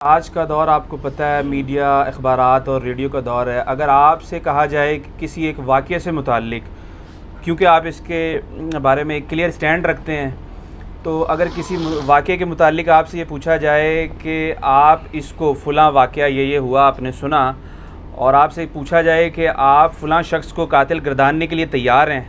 آج کا دور آپ کو پتہ ہے، میڈیا، اخبارات اور ریڈیو کا دور ہے۔ اگر آپ سے کہا جائے کہ کسی ایک واقعے سے متعلق، کیونکہ آپ اس کے بارے میں ایک کلیئر سٹینڈ رکھتے ہیں، تو اگر کسی واقعے کے متعلق آپ سے یہ پوچھا جائے کہ آپ اس کو فلاں واقعہ یہ ہوا آپ نے سنا، اور آپ سے پوچھا جائے کہ آپ فلاں شخص کو قاتل گرداننے کے لیے تیار ہیں،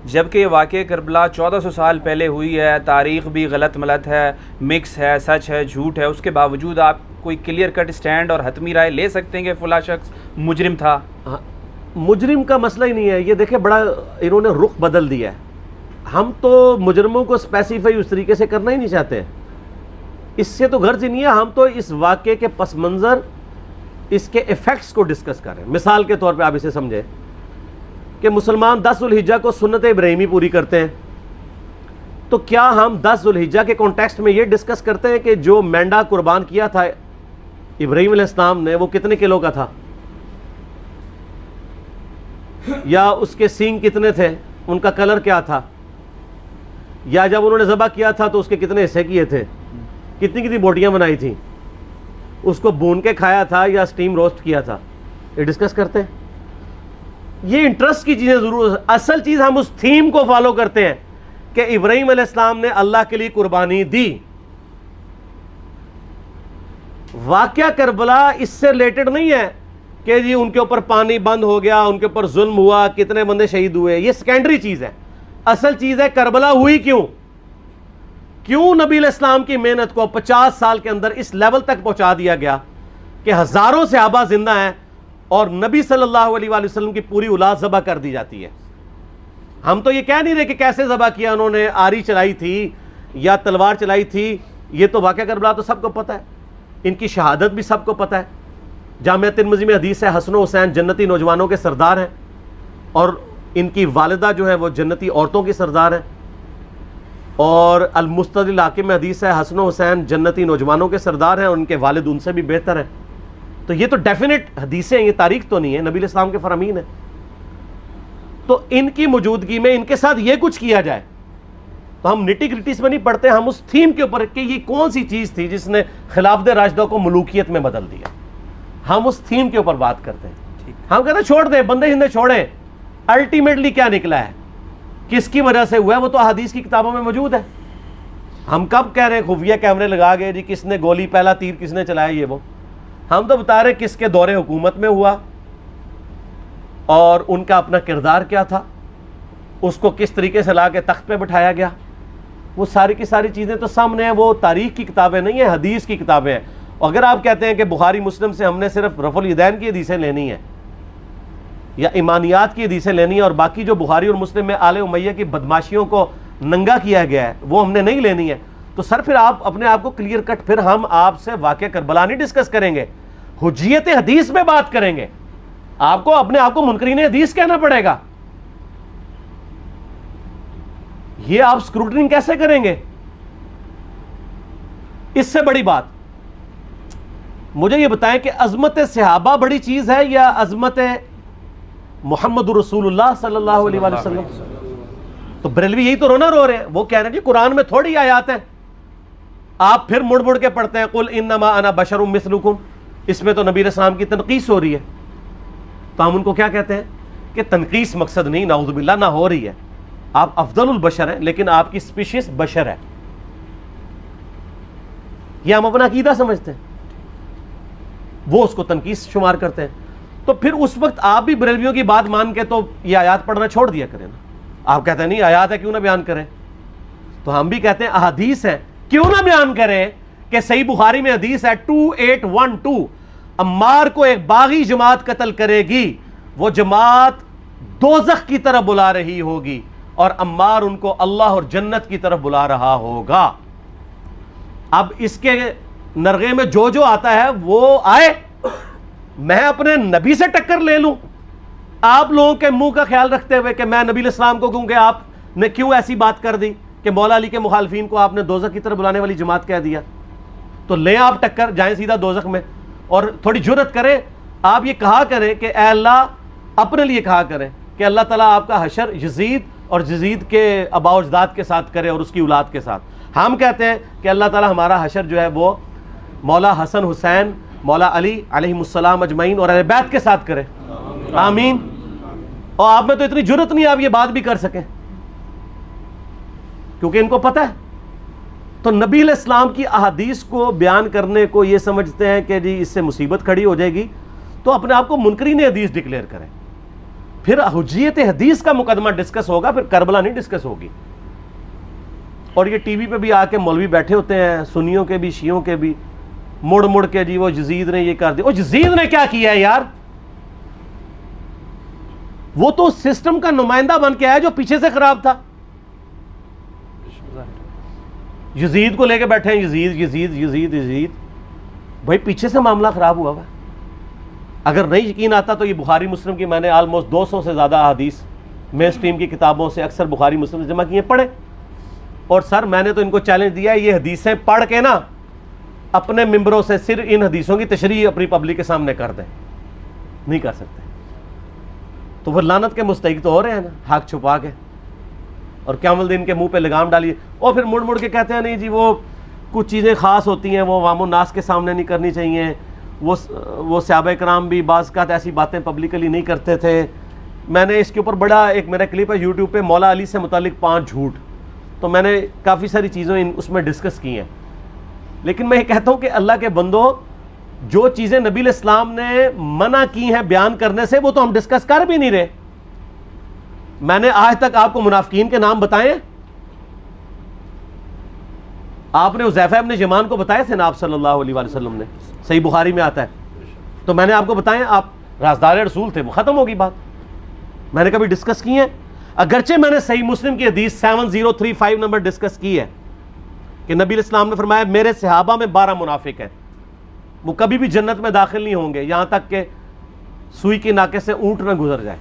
جبکہ یہ واقعہ کربلا 1400 سال پہلے ہوئی ہے، تاریخ بھی غلط ملت ہے، مکس ہے، سچ ہے، جھوٹ ہے، اس کے باوجود آپ کوئی کلیئر کٹ سٹینڈ اور حتمی رائے لے سکتے ہیں کہ فلاں شخص مجرم تھا؟ مجرم کا مسئلہ ہی نہیں ہے یہ، دیکھیں بڑا انہوں نے رخ بدل دیا ہے۔ ہم تو مجرموں کو اسپیسیفائی اس طریقے سے کرنا ہی نہیں چاہتے ہیں، اس سے تو غرض ہی نہیں ہے۔ ہم تو اس واقعے کے پس منظر، اس کے ایفیکٹس کو ڈسکس کر رہے ہیں۔ مثال کے طور پہ آپ اسے سمجھیں کہ مسلمان 10 ذوالحجہ کو سنت ابراہیمی پوری کرتے ہیں، تو کیا ہم 10 ذوالحجہ کے کانٹیکسٹ میں یہ ڈسکس کرتے ہیں کہ جو مینڈا قربان کیا تھا ابراہیم علیہ السلام نے وہ کتنے کلو کا تھا، یا اس کے سینگ کتنے تھے، ان کا کلر کیا تھا، یا جب انہوں نے ذبح کیا تھا تو اس کے کتنے حصے کیے تھے، کتنی بوٹیاں بنائی تھیں، اس کو بھون کے کھایا تھا یا سٹیم روسٹ کیا تھا، یہ ڈسکس کرتے ہیں۔ یہ انٹرسٹ کی چیزیں ضرور، اصل چیز ہم اس تھیم کو فالو کرتے ہیں کہ ابراہیم علیہ السلام نے اللہ کے لیے قربانی دی۔ واقعہ کربلا اس سے ریلیٹڈ نہیں ہے کہ جی ان کے اوپر پانی بند ہو گیا، ان کے اوپر ظلم ہوا، کتنے بندے شہید ہوئے، یہ سیکنڈری چیز ہے۔ اصل چیز ہے کربلا ہوئی کیوں نبی علیہ السلام کی محنت کو 50 سال کے اندر اس لیول تک پہنچا دیا گیا کہ ہزاروں صحابہ زندہ ہیں اور نبی صلی اللہ علیہ وآلہ وسلم کی پوری اولاد ذبح کر دی جاتی ہے۔ ہم تو یہ کہہ نہیں رہے کہ کیسے ذبح کیا انہوں نے، آری چلائی تھی یا تلوار چلائی تھی، یہ تو واقعہ کربلا تو سب کو پتہ ہے، ان کی شہادت بھی سب کو پتہ ہے۔ جامعہ ترمذی میں حدیث ہے حسن و حسین جنتی نوجوانوں کے سردار ہیں، اور ان کی والدہ جو ہے وہ جنتی عورتوں کی سردار ہیں، اور المستدرک حاکم میں حدیث ہے حسن و حسین جنتی نوجوانوں کے سردار ہیں اور ان کے والد ان سے بھی بہتر ہیں۔ تو یہ تو ڈیفینٹ حدیثیں ہیں، یہ تاریخ تو نہیں ہے، نبی علیہ السلام کے فرامین ہیں۔ تو ان کی موجودگی میں ان کے ساتھ یہ کچھ کیا جائے تو ہم نٹی گریٹیز میں نہیں پڑھتے، ہم اس تھیم کے اوپر کہ یہ کون سی چیز تھی جس نے خلافت راشدہ کو ملوکیت میں بدل دیا، ہم اس تھیم کے اوپر بات کرتے ہیں۔ ہم کہتے ہیں چھوڑ دیں، بندے ہندے چھوڑیں، الٹیمیٹلی کیا نکلا ہے، کس کی وجہ سے ہوا ہے، وہ تو احادیث کی کتابوں میں موجود ہے۔ ہم کب کہہ رہے ہیں خفیہ کیمرے لگا گئے جی کس نے گولی، پہلا تیر کس نے چلایا، یہ وہ، ہم تو بتا رہے کس کے دور حکومت میں ہوا اور ان کا اپنا کردار کیا تھا، اس کو کس طریقے سے لا کے تخت پہ بٹھایا گیا، وہ ساری کی ساری چیزیں تو سامنے ہیں۔ وہ تاریخ کی کتابیں نہیں ہیں، حدیث کی کتابیں ہیں۔ اگر آپ کہتے ہیں کہ بخاری مسلم سے ہم نے صرف رفع الیدین کی حدیثیں لینی ہیں یا ایمانیات کی حدیثیں لینی ہیں اور باقی جو بخاری اور مسلم میں آل امیہ کی بدماشیوں کو ننگا کیا گیا ہے وہ ہم نے نہیں لینی ہے، تو سر پھر آپ اپنے آپ کو کلیئر کٹ، پھر ہم آپ سے واقعہ کربلا نہیں ڈسکس کریں گے، حجیت حدیث میں بات کریں گے۔ آپ کو اپنے آپ کو منکرین حدیث کہنا پڑے گا، یہ آپ اسکروٹنگ کیسے کریں گے؟ اس سے بڑی بات مجھے یہ بتائیں کہ عظمت صحابہ بڑی چیز ہے یا عظمت محمد رسول اللہ صلی اللہ علیہ وآلہ وسلم؟ تو بریلوی یہی تو رونا رو رہے ہیں، وہ کہہ رہے ہیں جی قرآن میں تھوڑی آیات ہیں، آپ پھر مڑ مڑ کے پڑھتے ہیں قل انما انا بشر مثلکم، اس میں تو نبی علیہ السلام کی تنقیص ہو رہی ہے۔ تو ہم ان کو کیا کہتے ہیں کہ تنقیص مقصد نہیں، نعوذ باللہ، نہ ہو رہی ہے، آپ افضل البشر ہیں لیکن آپ کی سپیشیز بشر ہے، یہ ہم اپنا عقیدہ سمجھتے ہیں، وہ اس کو تنقیص شمار کرتے ہیں۔ تو پھر اس وقت آپ بھی بریلویوں کی بات مان کے تو یہ آیات پڑھنا چھوڑ دیا کریں نا۔ آپ کہتے ہیں نہیں آیات ہے کیوں نہ بیان کریں، تو ہم بھی کہتے ہیں احادیث ہے کیوں نہ بیان کریں کہ صحیح بخاری میں حدیث ہے 2812 عمار کو ایک باغی جماعت قتل کرے گی، وہ جماعت دوزخ کی طرف بلا رہی ہوگی اور عمار ان کو اللہ اور جنت کی طرف بلا رہا ہوگا۔ اب اس کے نرغے میں جو آتا ہے وہ آئے، میں اپنے نبی سے ٹکر لے لوں آپ لوگوں کے منہ کا خیال رکھتے ہوئے کہ میں نبی علیہ السلام کو کہوں کہ آپ نے کیوں ایسی بات کر دی کہ مولا علی کے مخالفین کو آپ نے دوزخ کی طرف بلانے والی جماعت کہہ دیا، تو لیں آپ ٹکر، جائیں سیدھا دوزخ میں، اور تھوڑی جرت کریں، آپ یہ کہا کریں کہ اے اللہ، اپنے لیے کہا کریں کہ اللہ تعالیٰ آپ کا حشر یزید اور یزید کے آباء و اجداد کے ساتھ کرے اور اس کی اولاد کے ساتھ۔ ہم کہتے ہیں کہ اللہ تعالیٰ ہمارا حشر جو ہے وہ مولا حسن حسین مولا علی علیہ السلام اجمعین اور اہل بیت کے ساتھ کرے، آمین۔ اور آپ میں تو اتنی جرت نہیں آپ یہ بات بھی کر سکیں، کیونکہ ان کو پتہ ہے۔ تو نبی علیہ السلام کی احادیث کو بیان کرنے کو یہ سمجھتے ہیں کہ جی اس سے مصیبت کھڑی ہو جائے گی، تو اپنے آپ کو منکرین حدیث ڈکلیئر کریں، پھر حجیت حدیث کا مقدمہ ڈسکس ہوگا، پھر کربلا نہیں ڈسکس ہوگی۔ اور یہ ٹی وی پہ بھی آ کے مولوی بیٹھے ہوتے ہیں، سنیوں کے بھی شیعوں کے بھی، مڑ مڑ کے جی وہ یزید نے یہ کر دیا۔ وہ یزید نے کیا کیا ہے یار؟ وہ تو سسٹم کا نمائندہ بن کے آیا جو پیچھے سے خراب تھا۔ یزید کو لے کے بیٹھے ہیں، یزید یزید یزید یزید، بھائی پیچھے سے معاملہ خراب ہوا ہوا ہے۔ اگر نہیں یقین آتا تو یہ بخاری مسلم کی میں نے آلموسٹ 200 سے زیادہ احادیث مین اسٹریم کی کتابوں سے اکثر بخاری مسلم سے جمع کیے، پڑھے۔ اور سر میں نے تو ان کو چیلنج دیا ہے، یہ حدیثیں پڑھ کے نا اپنے ممبروں سے صرف ان حدیثوں کی تشریح اپنی پبلک کے سامنے کر دیں، نہیں کر سکتے تو پھر لعنت کے مستحق تو ہو رہے ہیں نا، حق چھپا کے، اور قیامت دن کے منہ پہ لگام ڈالیے، اور پھر مڑ مڑ کے کہتے ہیں نہیں جی وہ کچھ چیزیں خاص ہوتی ہیں وہ عوام الناس کے سامنے نہیں کرنی چاہیے، وہ صحابہ کرام بھی بعض اوقات ایسی باتیں پبلکلی نہیں کرتے تھے۔ میں نے اس کے اوپر بڑا ایک میرا کلپ ہے یوٹیوب پہ، مولا علی سے متعلق 5 جھوٹ، تو میں نے کافی ساری چیزیں اس میں ڈسکس کی ہیں۔ لیکن میں یہ کہتا ہوں کہ اللہ کے بندو، جو چیزیں نبی علیہ السلام نے منع کی ہیں بیان کرنے سے، وہ تو ہم ڈسکس کر بھی نہیں رہے۔ میں نے آج تک آپ کو منافقین کے نام بتائے؟ آپ نے حذیفہ ابن یمان کو بتائے تھے نا آپ صلی اللہ علیہ وسلم نے، صحیح بخاری میں آتا ہے، تو میں نے آپ کو بتائے، آپ رازدار رسول تھے، وہ ختم ہوگی بات۔ میں نے کبھی ڈسکس کی ہے؟ اگرچہ میں نے صحیح مسلم کی حدیث 7035 نمبر ڈسکس کی ہے کہ نبی علیہ السلام نے فرمایا میرے صحابہ میں 12 منافق ہیں، وہ کبھی بھی جنت میں داخل نہیں ہوں گے یہاں تک کہ سوئی کے ناکے سے اونٹ نہ گزر جائے،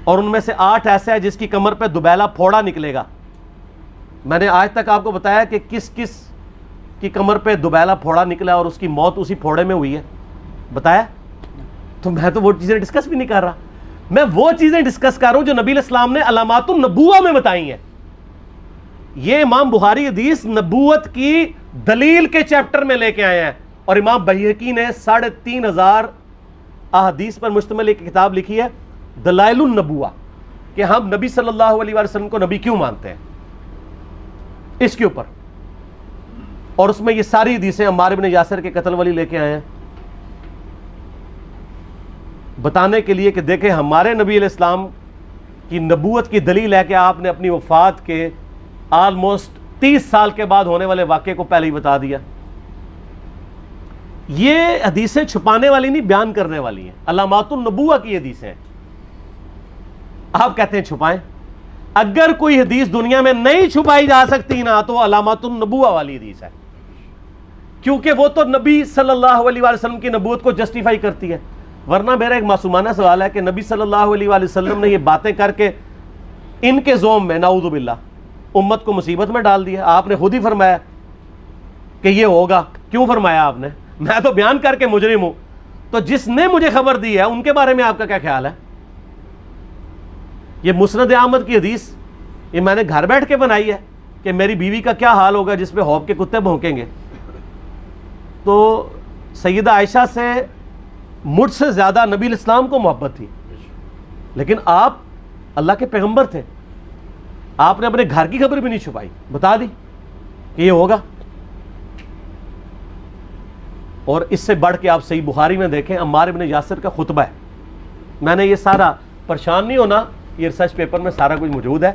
اور ان میں سے 8 ایسے ہیں جس کی کمر پہ دوبیلا پھوڑا نکلے گا۔ میں نے آج تک آپ کو بتایا کہ کس کس کی کمر پہ دوبیلا پھوڑا نکلا اور اس کی موت اسی پھوڑے میں ہوئی ہے؟ بتایا؟ تو میں تو وہ چیزیں ڈسکس بھی نہیں کر رہا، میں وہ چیزیں ڈسکس کر رہا ہوں جو نبی علیہ السلام نے علامات النبوہ میں بتائی ہیں۔ یہ امام بخاری حدیث نبوت کی دلیل کے چیپٹر میں لے کے آئے ہیں، اور امام بہقی نے 3500 احادیث پر مشتمل ایک کتاب لکھی ہے دلائل النبوہ، کہ ہم نبی صلی اللہ علیہ وسلم کو نبی کیوں مانتے ہیں، اس کے اوپر۔ اور اس میں یہ ساری حدیثیں عمار بن یاسر کے قتل والی لے کے آئے ہیں، بتانے کے لیے کہ دیکھیں ہمارے نبی علیہ السلام کی نبوت کی دلیل ہے کہ آپ نے اپنی وفات کے آلموسٹ 30 سال کے بعد ہونے والے واقعے کو پہلے ہی بتا دیا۔ یہ حدیثیں چھپانے والی نہیں، بیان کرنے والی ہیں، علامات النبوہ کی حدیثیں۔ آپ کہتے ہیں چھپائیں، اگر کوئی حدیث دنیا میں نہیں چھپائی جا سکتی نا تو وہ علامات النبوہ والی حدیث ہے، کیونکہ وہ تو نبی صلی اللہ علیہ وسلم کی نبوت کو جسٹیفائی کرتی ہے۔ ورنہ میرا ایک معصومانہ سوال ہے کہ نبی صلی اللہ علیہ وسلم نے یہ باتیں کر کے ان کے زوم میں نعوذ باللہ امت کو مصیبت میں ڈال دیا۔ آپ نے خود ہی فرمایا کہ یہ ہوگا، کیوں فرمایا آپ نے؟ میں تو بیان کر کے مجرم ہوں، تو جس نے مجھے خبر دی ہے ان کے بارے میں آپ کا کیا خیال ہے؟ یہ مسند احمد کی حدیث یہ میں نے گھر بیٹھ کے بنائی ہے کہ میری بیوی کا کیا حال ہوگا جس پہ خوف کے کتے بھونکیں گے۔ تو سیدہ عائشہ سے مجھ سے زیادہ نبی علیہ السلام کو محبت تھی، لیکن آپ اللہ کے پیغمبر تھے، آپ نے اپنے گھر کی خبر بھی نہیں چھپائی، بتا دی کہ یہ ہوگا۔ اور اس سے بڑھ کے آپ صحیح بخاری میں دیکھیں، عمار بن یاسر کا خطبہ ہے، میں نے یہ سارا، پریشان نہیں ہونا، یہ ریسرچ پیپر میں سارا کچھ موجود ہے،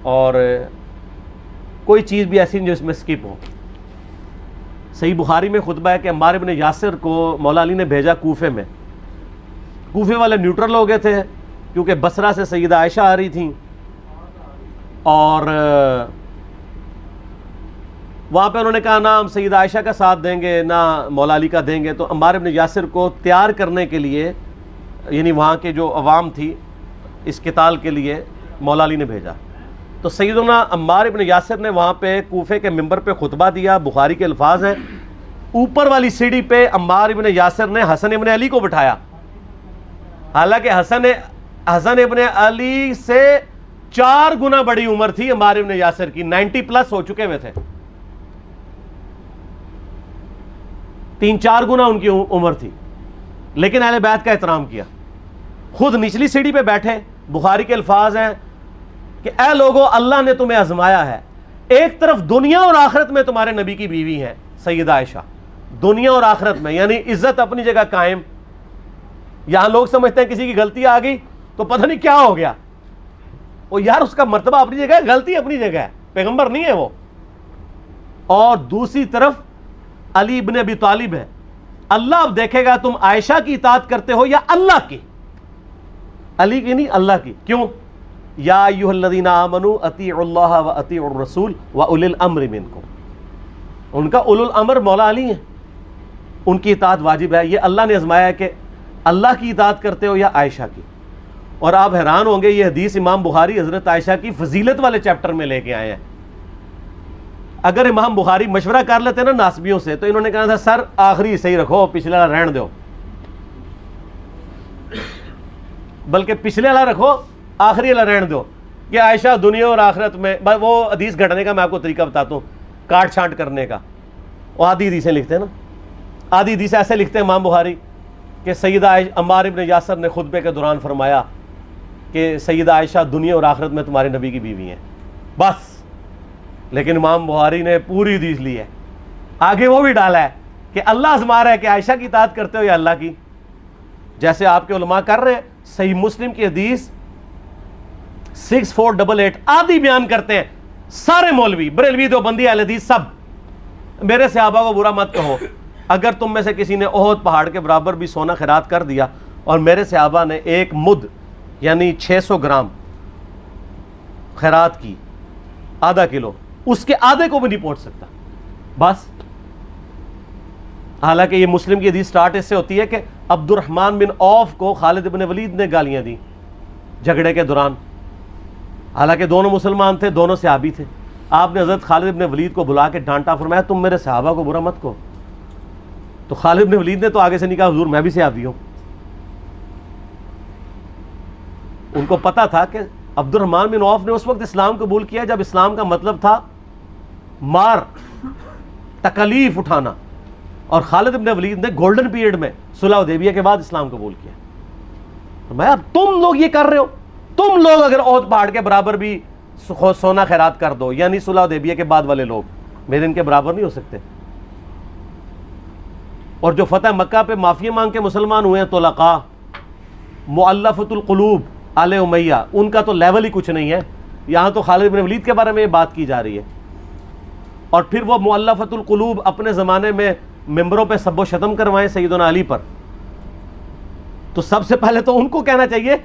اور کوئی چیز بھی ایسی نہیں جو اس میں سکپ ہو۔ صحیح بخاری میں خطبہ ہے کہ عمار بن یاسر کو مولا علی نے بھیجا کوفے میں، کوفے والے نیوٹرل ہو گئے تھے کیونکہ بصرہ سے سیدہ عائشہ آ رہی تھیں، اور وہاں پہ انہوں نے کہا نہ ہم سیدہ عائشہ کا ساتھ دیں گے نہ مولا علی کا دیں گے، تو عمار بن یاسر کو تیار کرنے کے لیے، یعنی وہاں کے جو عوام تھی اس قتال کے لیے مولا علی نے بھیجا۔ تو سیدنا عمار بن یاسر نے وہاں پہ کوفے کے ممبر پہ خطبہ دیا، بخاری کے الفاظ ہیں، اوپر والی سیڑھی پہ عمار بن یاسر نے حسن ابن علی کو بٹھایا، حالانکہ حسن ابن علی سے 4 گنا بڑی عمر تھی عمار بن یاسر کی، 90 پلس ہو چکے ہوئے تھے۔ 3-4 گنا ان کی عمر تھی، لیکن اہل بیت کا احترام کیا. خود نچلی سیڑھی پہ بیٹھے. بخاری کے الفاظ ہیں کہ اے لوگو اللہ نے تمہیں آزمایا ہے، ایک طرف دنیا اور آخرت میں تمہارے نبی کی بیوی ہیں سیدہ عائشہ، دنیا اور آخرت میں، یعنی عزت اپنی جگہ قائم. یہاں لوگ سمجھتے ہیں کسی کی غلطی آ گئی تو پتہ نہیں کیا ہو گیا. وہ یار اس کا مرتبہ اپنی جگہ ہے، غلطی اپنی جگہ ہے، پیغمبر نہیں ہے وہ. اور دوسری طرف علی ابن ابی طالب ہے. اللہ اب دیکھے گا تم عائشہ کی اطاعت کرتے ہو یا اللہ کی. علی کی نہیں، اللہ کی. کیوں؟ یا ایھا الذین آمنوا اطیعوا اللہ و اطیعوا الرسول و اولی الامر منکم. ان کا اولو الامر مولا علی ہیں، ان کی اطاعت واجب ہے. یہ اللہ نے آزمایا ہے کہ اللہ کی اطاعت کرتے ہو یا عائشہ کی. اور آپ حیران ہوں گے، یہ حدیث امام بخاری حضرت عائشہ کی فضیلت والے چیپٹر میں لے کے آئے ہیں. اگر امام بخاری مشورہ کر لیتے نا ناسبیوں سے تو انہوں نے کہا تھا سر آخری صحیح رکھو، پچھلے والا رہن دو، بلکہ پچھلے والا رکھو آخری والا رہن دو. کہ عائشہ دنیا اور آخرت میں، وہ حدیث گھڑنے کا میں آپ کو طریقہ بتاتا ہوں، کاٹ چھانٹ کرنے کا. وہ آدھی حدیثیں لکھتے ہیں نا، آدھی حدیث ایسے لکھتے ہیں امام بخاری کہ سیدہ عمار ابن یاسر نے خطبے کے دوران فرمایا کہ سیدہ عائشہ دنیا اور آخرت میں تمہارے نبی کی بیوی ہیں، بس. لیکن امام بخاری نے پوری حدیث لی ہے، آگے وہ بھی ڈالا ہے کہ اللہ آزما رہا ہے کہ عائشہ کی اطاعت کرتے ہو یا اللہ کی، جیسے آپ کے علماء کر رہے ہیں. صحیح مسلم کی حدیث 6488 آدھی بیان کرتے ہیں سارے مولوی، بریلوی، دیوبندی، اہل حدیث سب. میرے صحابہ کو برا مت کہو، اگر تم میں سے کسی نے احد پہاڑ کے برابر بھی سونا خیرات کر دیا اور میرے صحابہ نے 1 مد یعنی 600 گرام خیرات کی، آدھا کلو، اس کے آدھے کو بھی نہیں پہنچ سکتا بس. حالانکہ یہ مسلم کی حدیث سٹارٹ اس سے ہوتی ہے کہ عبد الرحمن بن عوف کو خالد بن ولید نے گالیاں دی جھگڑے کے دوران. حالانکہ دونوں مسلمان تھے، دونوں صحابی تھے. آپ نے حضرت خالد بن ولید کو بلا کے ڈانٹا، فرمایا تم میرے صحابہ کو برا مت کہو. تو خالد بن ولید نے تو آگے سے نہیں کہا حضور میں بھی صحابی ہوں. ان کو پتا تھا کہ عبد الرحمن بن عوف نے اس وقت اسلام قبول کیا جب اسلام کا مطلب تھا مار، تکلیف اٹھانا. اور خالد بن ولید نے گولڈن پیریڈ میں صلح حدیبیہ کے بعد اسلام قبول کیا. میں اب تم لوگ یہ کر رہے ہو، تم لوگ اگر احد پہاڑ کے برابر بھی سونا خیرات کر دو، یعنی صلح حدیبیہ کے بعد والے لوگ میرے ان کے برابر نہیں ہو سکتے. اور جو فتح مکہ پہ معافی مانگ کے مسلمان ہوئے ہیں طلقاء، مؤلفۃ القلوب آل امیہ، ان کا تو لیول ہی کچھ نہیں ہے. یہاں تو خالد بن ولید کے بارے میں یہ بات کی جا رہی ہے. اور پھر وہ مؤلفۃ القلوب اپنے زمانے میں ممبروں پہ سب و شتم کروائیں سیدنا علی پر. تو سب سے پہلے تو ان کو کہنا چاہیے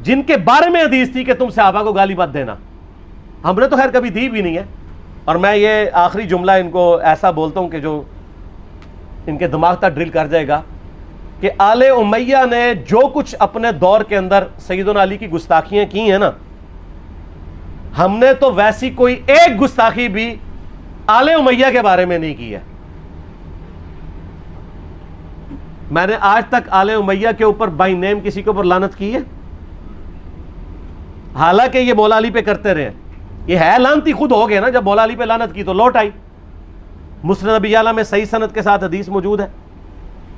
جن کے بارے میں حدیث تھی کہ تم صحابہ کو گالی مت دینا. ہم نے تو خیر کبھی دی بھی نہیں ہے. اور میں یہ آخری جملہ ان کو ایسا بولتا ہوں کہ جو ان کے دماغ تک ڈرل کر جائے گا کہ آل امیہ نے جو کچھ اپنے دور کے اندر سیدنا علی کی گستاخیاں کی ہیں نا، ہم نے تو ویسی کوئی ایک گستاخی بھی آل امیہ کے بارے میں نہیں کی ہے. میں نے آج تک آل امیہ کے اوپر بائی نیم کسی کے اوپر لعنت کی ہے؟ حالانکہ یہ مولا علی پہ کرتے رہے. یہ ہے لعنتی خود ہو گئے نا، جب مولا علی پہ لعنت کی تو لوٹ آئی. مسند ابی یعلا میں صحیح سند کے ساتھ حدیث موجود ہے،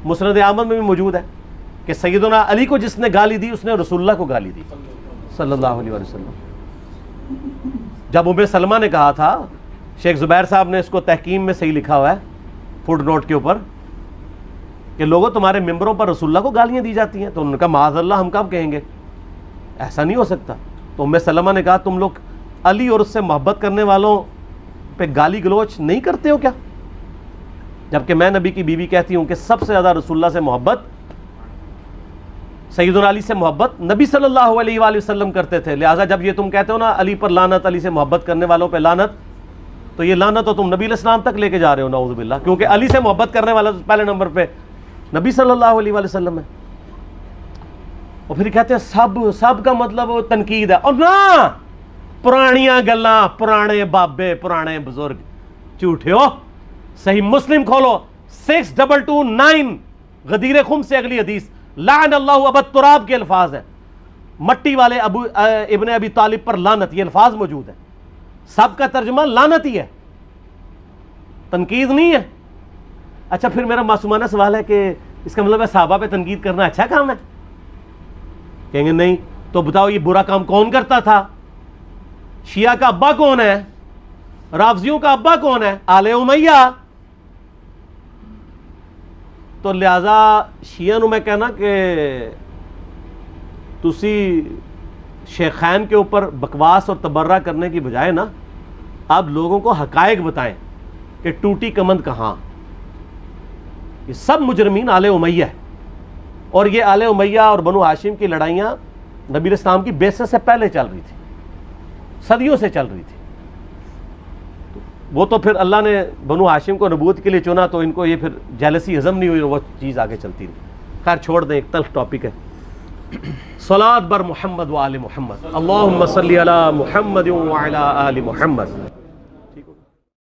مسند احمد میں بھی موجود ہے کہ سیدنا علی کو جس نے گالی دی اس نے رسول اللہ کو گالی دی صلی اللہ علیہ وسلم. جب ام سلمہ نے کہا تھا، شیخ زبیر صاحب نے اس کو تحکیم میں صحیح لکھا ہوا ہے فوٹ نوٹ کے اوپر، کہ لوگوں تمہارے ممبروں پر رسول اللہ کو گالیاں دی جاتی ہیں، تو انہوں نے کہا معاذ اللہ، ہم کب کہیں گے، ایسا نہیں ہو سکتا. تو ام سلمہ نے کہا تم لوگ علی اور اس سے محبت کرنے والوں پہ گالی گلوچ نہیں کرتے ہو کیا؟ جبکہ میں نبی کی بیوی کہتی ہوں کہ سب سے زیادہ رسول اللہ سے محبت، سیدنا علی سے محبت نبی صلی اللہ علیہ وآلہ وسلم کرتے تھے. لہٰذا جب یہ تم کہتے ہو نا علی پر لعنت، علی سے محبت کرنے والوں پہ لعنت، تو یہ لعنت تو تم نبی علیہ السلام تک لے کے جا رہے ہو نعوذ باللہ، کیونکہ علی سے محبت کرنے والا پہلے نمبر پہ نبی صلی اللہ علیہ وآلہ وسلم ہے. اور پھر کہتے ہیں سب کا مطلب تنقید ہے. اور نہ، پرانیاں گلاں، پرانے بابے، پرانے بزرگ، جھوٹے ہو. صحیح مسلم کھولو 6229 غدیر خم سے اگلی حدیث، لعن اللہ ابا التراب کے الفاظ ہیں، مٹی والے ابن ابی طالب پر لعنت، یہ الفاظ موجود ہیں. سب کا ترجمہ لعنت ہی ہے، تنقید نہیں ہے. اچھا پھر میرا معصومانہ سوال ہے کہ اس کا مطلب ہے صحابہ پہ تنقید کرنا اچھا کام ہے؟ کہیں گے نہیں. تو بتاؤ یہ برا کام کون کرتا تھا؟ شیعہ کا ابا کون ہے؟ رافضیوں کا ابا کون ہے؟ آل امیہ. تو لہذا شیعہ نو میں کہنا کہ تسی شیخین کے اوپر بکواس اور تبرہ کرنے کی بجائے نا آپ لوگوں کو حقائق بتائیں کہ ٹوٹی کمند کہاں. یہ سب مجرمین آل امیہ ہے، اور یہ آل امیہ اور بنو ہاشم کی لڑائیاں نبی علیہ السلام کی بعثت سے پہلے چل رہی تھی، صدیوں سے چل رہی تھی. وہ تو پھر اللہ نے بنو ہاشم کو نبوت کے لیے چنا تو ان کو یہ پھر جیلسی ہضم نہیں ہوئی، وہ چیز آگے چلتی رہی. خیر چھوڑ دیں، ایک تلخ ٹاپک ہے. صلاۃ بر محمد و آل محمد. اللہم صلی علی محمد و علی آل محمد.